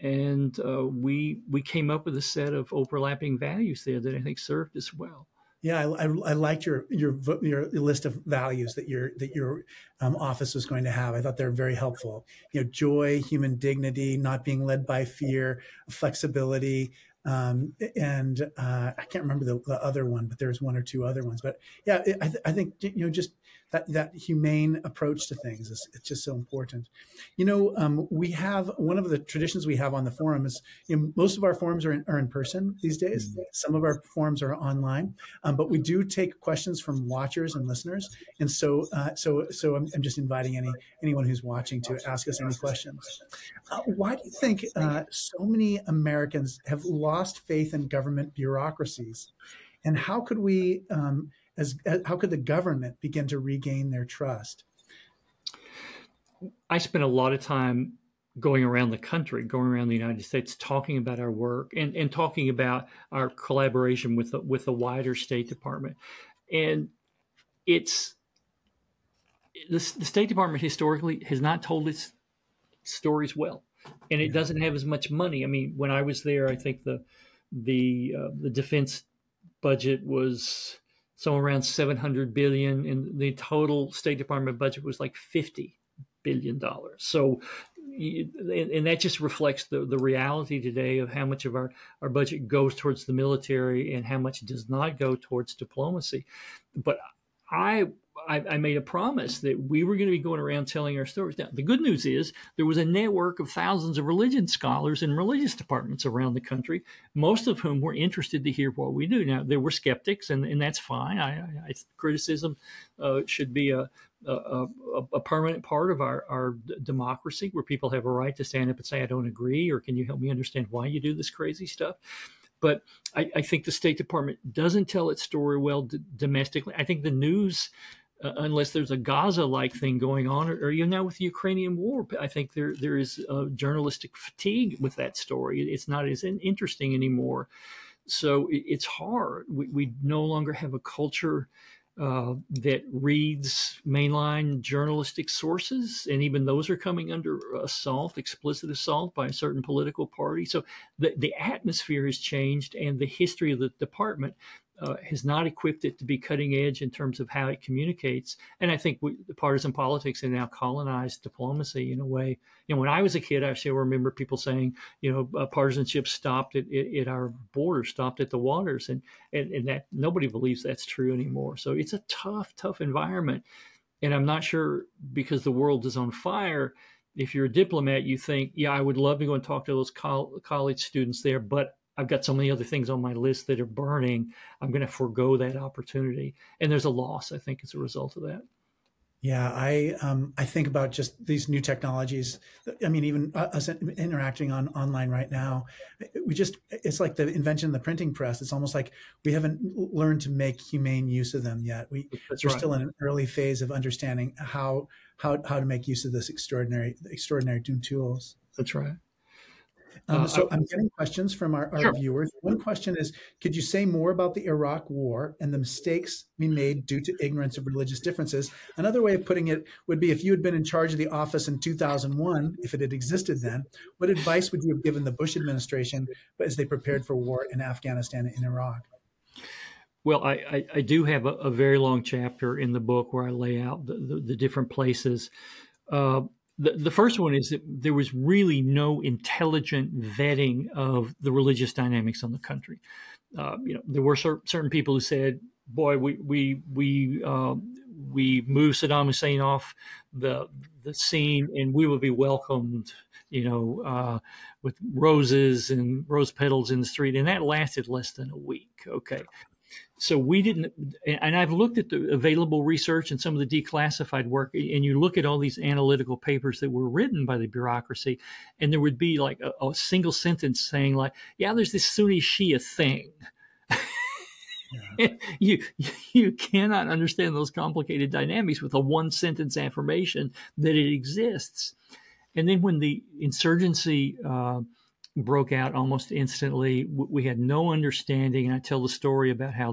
We came up with a set of overlapping values there that I think served us well. Yeah, I liked your list of values that your office was going to have. I thought they were very helpful. Joy, human dignity, not being led by fear, flexibility, and I can't remember the other one, but there's one or two other ones. But yeah, I think just that humane approach to things it's just so important. We have one of the traditions we have on the forum is most of our forums are in person these days. Mm-hmm. Some of our forums are online, but we do take questions from watchers and listeners. And so I'm just inviting anyone who's watching to ask us any questions. Why do you think so many Americans have lost faith in government bureaucracies, and how could we? How could the government begin to regain their trust? I spent a lot of time going around the country, going around the United States, talking about our work and talking about our collaboration with the wider State Department. And it's the State Department historically has not told its stories well, and it doesn't have as much money. I mean, when I was there, I think the defense budget was somewhere around $700 billion, and the total State Department budget was like $50 billion. So, and that just reflects the reality today of how much of our budget goes towards the military and how much does not go towards diplomacy. But I made a promise that we were going to be going around telling our stories. Now, the good news is there was a network of thousands of religion scholars in religious departments around the country, most of whom were interested to hear what we do. Now, there were skeptics, and that's fine. Criticism should be a permanent part of our democracy, where people have a right to stand up and say, I don't agree, or can you help me understand why you do this crazy stuff? But I think the State Department doesn't tell its story well domestically. I think the news, unless there's a Gaza-like thing going on, or now with the Ukrainian war, I think there is journalistic fatigue with that story. It's not as interesting anymore. So it's hard. We no longer have a culture that reads mainline journalistic sources, and even those are coming under assault, explicit assault by a certain political party. So the atmosphere has changed, and the history of the department has not equipped it to be cutting edge in terms of how it communicates. And I think the partisan politics have now colonized diplomacy in a way. When I was a kid, I still remember people saying, partisanship stopped at our border, stopped at the waters, and that nobody believes that's true anymore. So it's a tough environment. And I'm not sure, because the world is on fire, if you're a diplomat, you think, yeah, I would love to go and talk to those college students there, but I've got so many other things on my list that are burning. I'm going to forego that opportunity. And there's a loss, I think, as a result of that. Yeah, I think about just these new technologies. I mean, even us interacting online right now, it's like the invention of the printing press. It's almost like we haven't learned to make humane use of them yet. We're still in an early phase of understanding how to make use of this extraordinary new tools. That's right. So I'm getting questions from our Sure. viewers. One question is, could you say more about the Iraq War and the mistakes we made due to ignorance of religious differences? Another way of putting it would be, if you had been in charge of the office in 2001, if it had existed then, what advice would you have given the Bush administration as they prepared for war in Afghanistan and Iraq? Well, I do have a very long chapter in the book where I lay out the different places. The first one is that there was really no intelligent vetting of the religious dynamics on the country. There were certain people who said, "Boy, we move Saddam Hussein off the scene, and we will be welcomed, with roses and rose petals in the street." And that lasted less than a week. Okay. So we didn't, and I've looked at the available research and some of the declassified work, and you look at all these analytical papers that were written by the bureaucracy, and there would be like a single sentence saying like, "Yeah, there's this Sunni Shia thing." Yeah. You cannot understand those complicated dynamics with a one sentence affirmation that it exists. And then when the insurgency broke out almost instantly, we had no understanding. And I tell the story about how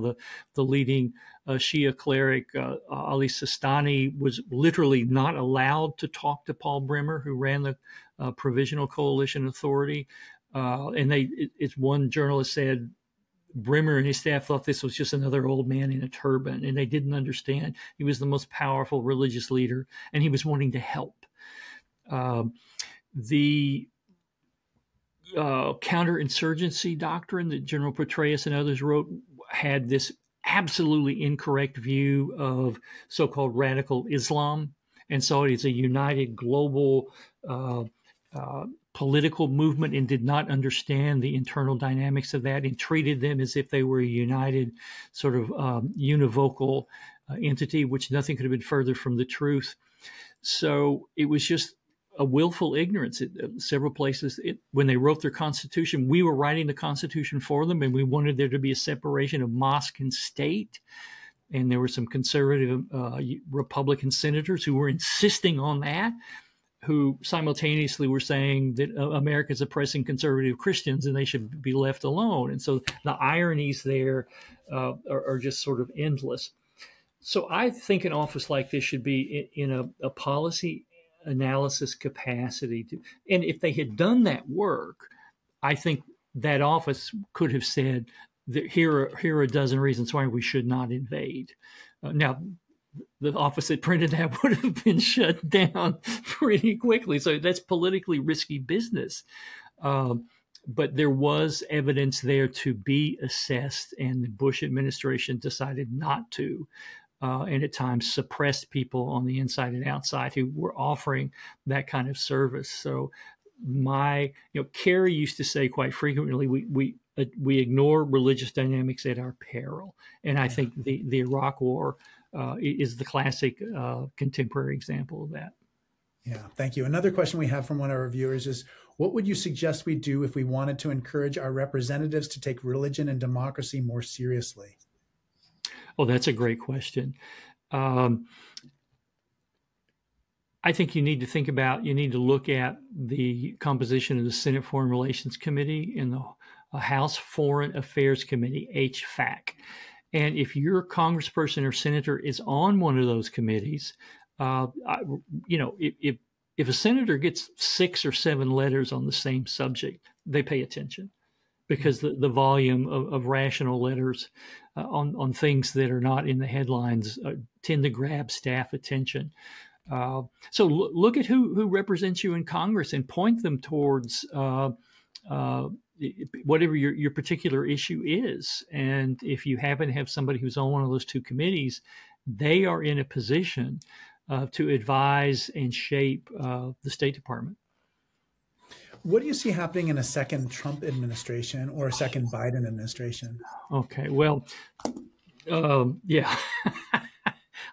the leading Shia cleric, Ali Sistani, was literally not allowed to talk to Paul Bremer, who ran the Provisional Coalition Authority. And it's one journalist said, Bremer and his staff thought this was just another old man in a turban, and they didn't understand he was the most powerful religious leader, and he was wanting to help. The counterinsurgency doctrine that General Petraeus and others wrote had this absolutely incorrect view of so-called radical Islam, and saw it as a united global political movement, and did not understand the internal dynamics of that, and treated them as if they were a united sort of univocal entity, which nothing could have been further from the truth. So it was just a willful ignorance. Several places, when they wrote their constitution, we were writing the constitution for them, and we wanted there to be a separation of mosque and state. And there were some conservative Republican senators who were insisting on that, who simultaneously were saying that America's oppressing conservative Christians and they should be left alone. And so the ironies there are just sort of endless. So I think an office like this should be in a policy analysis capacity. And if they had done that work, I think that office could have said that here are a dozen reasons why we should not invade. Now, the office that printed that would have been shut down pretty quickly. So that's politically risky business. But there was evidence there to be assessed, and the Bush administration decided not to, and at times suppressed people on the inside and outside who were offering that kind of service. So Kerry used to say quite frequently, we ignore religious dynamics at our peril. And I think the Iraq War is the classic contemporary example of that. Yeah, thank you. Another question we have from one of our viewers is, what would you suggest we do if we wanted to encourage our representatives to take religion and democracy more seriously? Oh, that's a great question. I think you need to look at the composition of the Senate Foreign Relations Committee and the House Foreign Affairs Committee, HFAC. And if your congressperson or senator is on one of those committees, if a senator gets 6 or 7 letters on the same subject, they pay attention, because the volume of rational letters on things that are not in the headlines tend to grab staff attention. So look at who represents you in Congress and point them towards whatever your particular issue is. And if you happen to have somebody who's on one of those 2 committees, they are in a position to advise and shape the State Department. What do you see happening in a second Trump administration or a second Biden administration? Okay, well, yeah.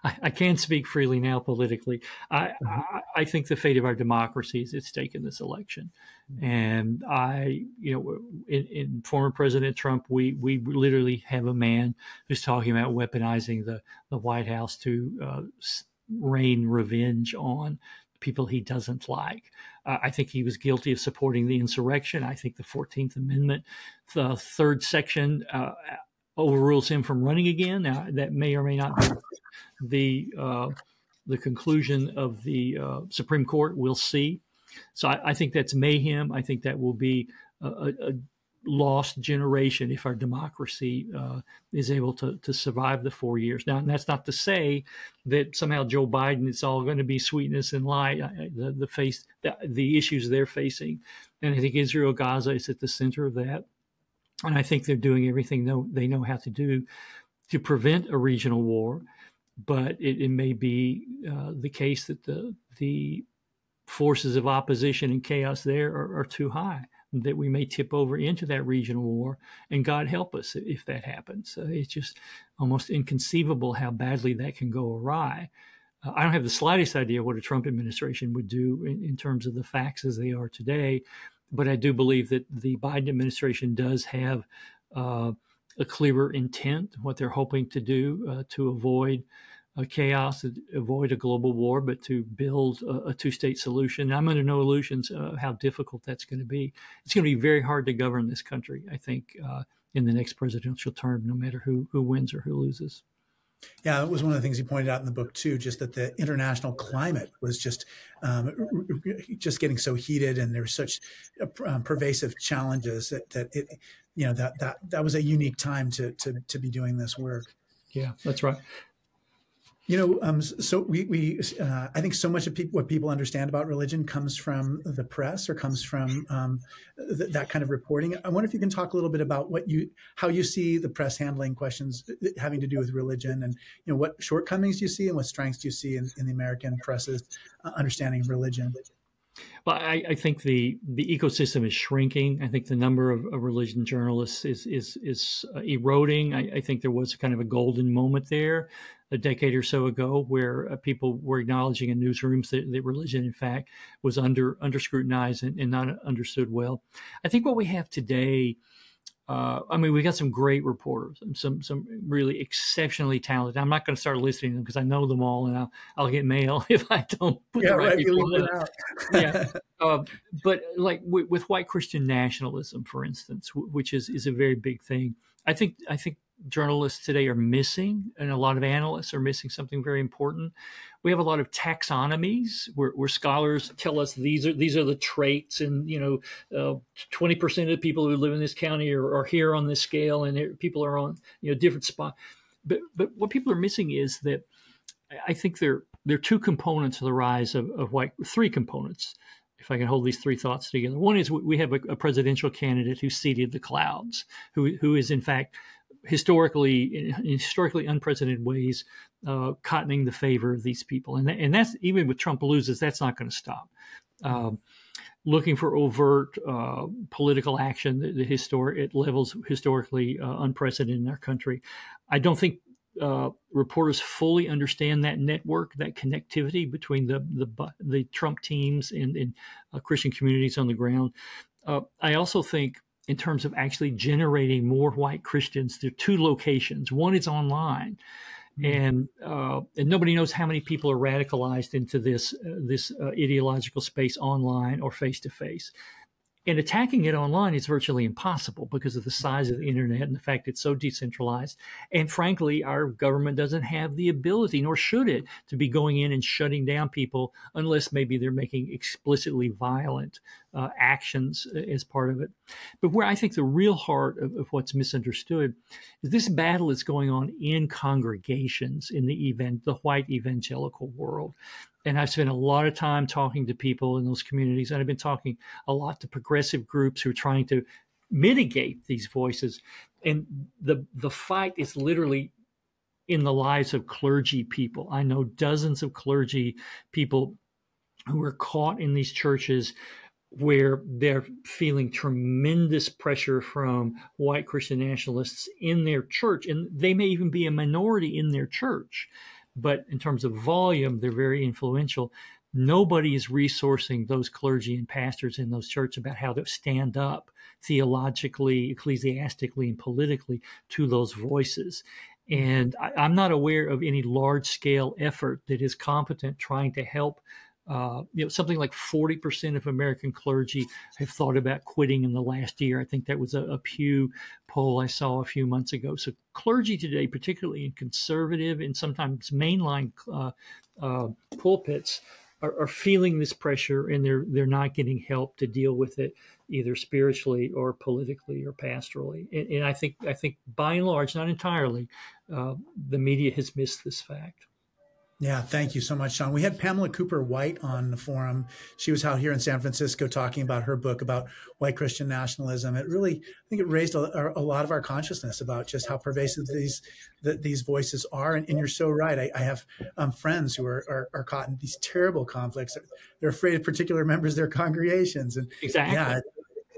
I can't speak freely now politically. I think the fate of our democracy is at stake in this election. And in former President Trump, we literally have a man who's talking about weaponizing the White House to rain revenge on people he doesn't like. I think he was guilty of supporting the insurrection. I think the 14th Amendment, the 3rd section, overrules him from running again. Now, that may or may not be the conclusion of the Supreme Court. We'll see. So I think that's mayhem. I think that will be lost generation if our democracy is able to survive the 4 years. Now, and that's not to say that somehow Joe Biden, it's all going to be sweetness and light. The issues they're facing, and I think Israel, Gaza is at the center of that. And I think they're doing everything they know how to do to prevent a regional war. But it may be the case that the forces of opposition and chaos there are too high, that we may tip over into that regional war, and God help us if that happens. It's just almost inconceivable how badly that can go awry. I don't have the slightest idea what a Trump administration would do in terms of the facts as they are today, but I do believe that the Biden administration does have a clearer intent, what they're hoping to do to avoid chaos, avoid a global war, but to build a two-state solution. I'm under no illusions how difficult that's going to be. It's going to be very hard to govern this country, I think, in the next presidential term, no matter who wins or who loses. Yeah, that was one of the things you pointed out in the book too, just that the international climate was just getting so heated, and there were such pervasive challenges that it, that was a unique time to be doing this work. Yeah, that's right. So I think so much of what people understand about religion comes from the press, or comes from that kind of reporting. I wonder if you can talk a little bit about how you see the press handling questions having to do with religion, and what shortcomings you see and what strengths do you see in the American press's understanding of religion. Well, I think the ecosystem is shrinking. I think the number of religion journalists is eroding. I think there was kind of a golden moment there a decade or so ago where people were acknowledging in newsrooms that religion, in fact, was under scrutinized and not understood well. I think what we have today, we got some great reporters and some really exceptionally talented. I'm not going to start listing them because I know them all, and I'll get mail if I don't put the right people out. Yeah, but like with white Christian nationalism, for instance, which is a very big thing. I think journalists today are missing, and a lot of analysts are missing something very important. We have a lot of taxonomies where scholars tell us these are the traits, and 20% of the people who live in this county are here on this scale, and people are on different spots. But what people are missing is that I think there are two components of the rise of white, three components. If I can hold these three thoughts together, one is we have a presidential candidate who seeded the clouds, who is in fact historically unprecedented ways, cottoning the favor of these people. And that's, even with Trump loses, that's not going to stop. Looking for overt political action at levels historically unprecedented in our country. I don't think reporters fully understand that network, that connectivity between the Trump teams and Christian communities on the ground. I also think, in terms of actually generating more white Christians, there are two locations. One is online, and nobody knows how many people are radicalized into this ideological space online or face to face. And attacking it online is virtually impossible because of the size of the internet and the fact it's so decentralized. And frankly, our government doesn't have the ability, nor should it, to be going in and shutting down people unless maybe they're making explicitly violent actions as part of it. But where I think the real heart of what's misunderstood is this battle is going on in congregations in the white evangelical world. And I've spent a lot of time talking to people in those communities, and I've been talking a lot to progressive groups who are trying to mitigate these voices. And the fight is literally in the lives of clergy people. I know dozens of clergy people who are caught in these churches where they're feeling tremendous pressure from white Christian nationalists in their church, and they may even be a minority in their church. But in terms of volume, they're very influential. Nobody is resourcing those clergy and pastors in those churches about how to stand up theologically, ecclesiastically, and politically to those voices. And I'm not aware of any large-scale effort that is competent trying to help. Something like 40% of American clergy have thought about quitting in the last year. I think that was a Pew poll I saw a few months ago. So clergy today, particularly in conservative and sometimes mainline pulpits, are feeling this pressure, and they're not getting help to deal with it. either spiritually or politically or pastorally. And I think by and large, not entirely, the media has missed this fact. Yeah, thank you so much, Sean. We had Pamela Cooper White on the forum. She was out here in San Francisco talking about her book about white Christian nationalism. It really, I think it raised a lot of our consciousness about just how pervasive these voices are. And you're so right. I have friends who are caught in these terrible conflicts. They're afraid of particular members of their congregations. And exactly. Yeah,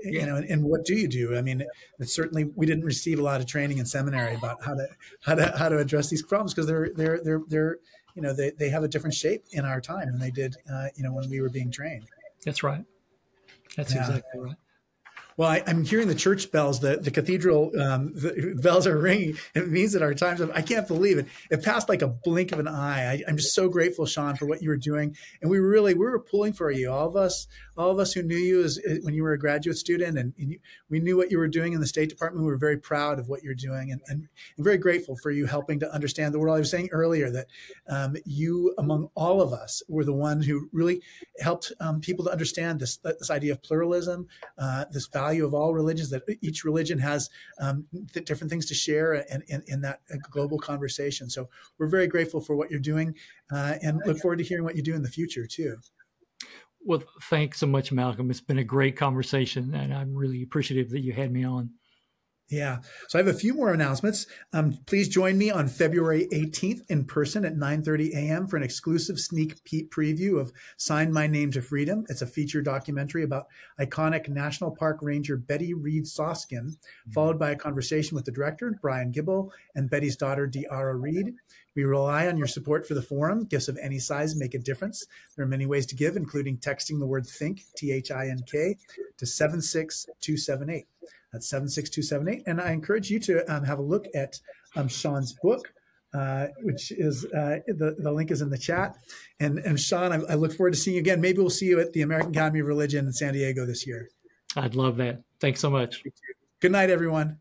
you know, and what do you do? I mean, certainly we didn't receive a lot of training in seminary about how to address these problems, because they're you know, they have a different shape in our time than they did, you know, when we were being trained. That's right. That's exactly right. Well, I'm hearing the church bells, the cathedral the bells are ringing. It means that our time's up. I can't believe it. It passed like a blink of an eye. I'm just so grateful, Sean, for what you were doing. And we were pulling for you. All of us who knew you when you were a graduate student, and we knew what you were doing in the State Department. We were very proud of what you're doing, and very grateful for you helping to understand the world. I was saying earlier that you, among all of us, were the one who really helped people to understand this idea of pluralism, this value of all religions, that each religion has different things to share in that global conversation. So we're very grateful for what you're doing, and look forward to hearing what you do in the future too. Well, thanks so much, Malcolm. It's been a great conversation, and I'm really appreciative that you had me on. Yeah. So I have a few more announcements. Please join me on February 18th in person at 9:30 a.m. for an exclusive sneak peek preview of Sign My Name to Freedom. It's a feature documentary about iconic National Park Ranger Betty Reed Soskin, followed by a conversation with the director, Brian Gibble, and Betty's daughter, De'Ara Reed. We rely on your support for the forum. Gifts of any size make a difference. There are many ways to give, including texting the word THINK, T-H-I-N-K, to 76278. That's 76278. And I encourage you to have a look at Sean's book, which is the link is in the chat. And Sean, I look forward to seeing you again. Maybe we'll see you at the American Academy of Religion in San Diego this year. I'd love that. Thanks so much. Good night, everyone.